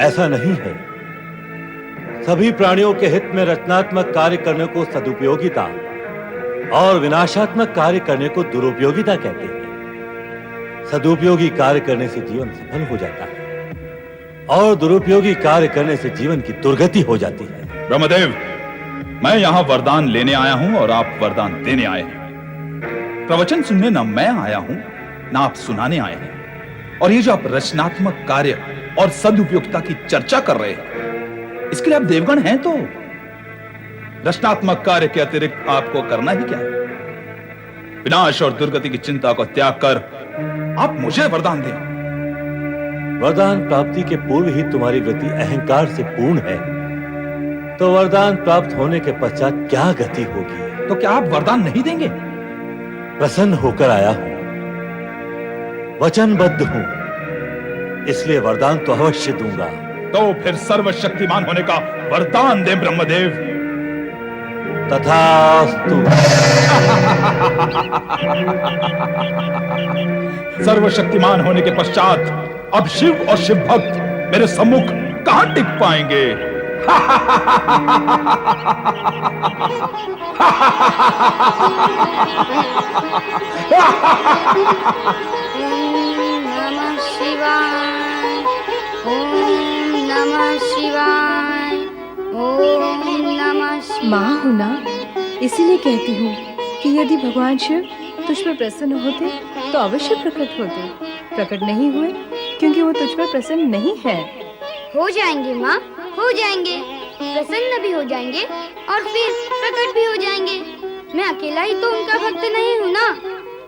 ऐसा नहीं है। सभी प्राणियों के हित में रचनात्मक कार्य करने को सदुपयोगिता और विनाशात्मक कार्य करने को दुरुपयोगिता कहते हैं। सदुपयोगी कार्य करने से जीवन सफल हो जाता है और दुरुपयोगी कार्य करने से जीवन की दुर्गति हो जाती है। ब्रह्मदेव, मैं यहां वरदान लेने आया हूं और आप वरदान देने आए हैं। प्रवचन सुनने न मैं आया हूं न आप सुनाने आए हैं। और ये जो आप रचनात्मक कार्य और सदुपयोगिता की चर्चा कर रहे हैं, इसके लिए आप देवगण हैं तो रचनात्मक कार्य के अतिरिक्त आपको करना ही क्या है? विनाश और दुर्गति की चिंता को त्याग कर आप मुझे वरदान दें। वरदान प्राप्ति के पूर्व ही तुम्हारी वृत्ति अहंकार से पूर्ण है, तो वरदान प्राप्त होने के पश्चात क्या गति होगी? तो क्या आप वरदान नहीं देंगे? प्रसन्न होकर आया हूं, वचनबद्ध हूं, इसलिए वरदान तो अवश्य दूंगा। तो फिर सर्वशक्तिमान होने का वरदान दे ब्रह्मदेव। तथास्तु। सर्वशक्तिमान होने के पश्चात अब शिव और शिव भक्त मेरे सम्मुख कहां टिक पाएंगे? नमः शिवाय, ओम नमः शिवाय, ओम नमः शिवाय। माँ हूँ ना, इसीलिए कहती हूँ कि यदि भगवान शिव तुझ पर प्रसन्न होते तो अवश्य प्रकट होते। प्रकट नहीं हुए क्योंकि वो तुझ पर प्रसन्न नहीं है। हो जाएंगे माँ, हो जाएंगे, प्रसन्न भी हो जाएंगे और फिर प्रकट भी हो जाएंगे। मैं अकेला ही तो उनका भक्त नहीं हूँ ना,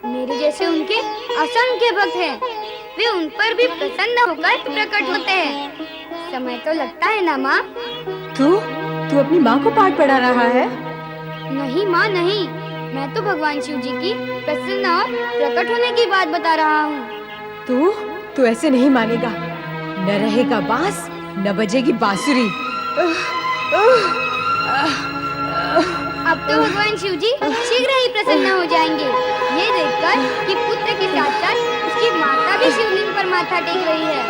मेरे जैसे उनके असंख्य भक्त हैं। वे उन पर भी प्रसन्न होकर प्रकट होते हैं। समय तो लगता है ना माँ। तू अपनी माँ को पाठ पढ़ा रहा है? नहीं माँ नहीं, मैं तो भगवान शिव जी की प्रसन्न और प्रकट होने की बात बता रहा हूँ। तू ऐसे नहीं मानेगा। न रहेगा बांस न बजेगी बांसुरी। अब तो भगवान शिव जी शीघ्र ही प्रसन्न हो जाएंगे, ये देखकर कि पुत्र के साथ साथ उसकी माता भी शिवलिंग पर माथा टेक रही है।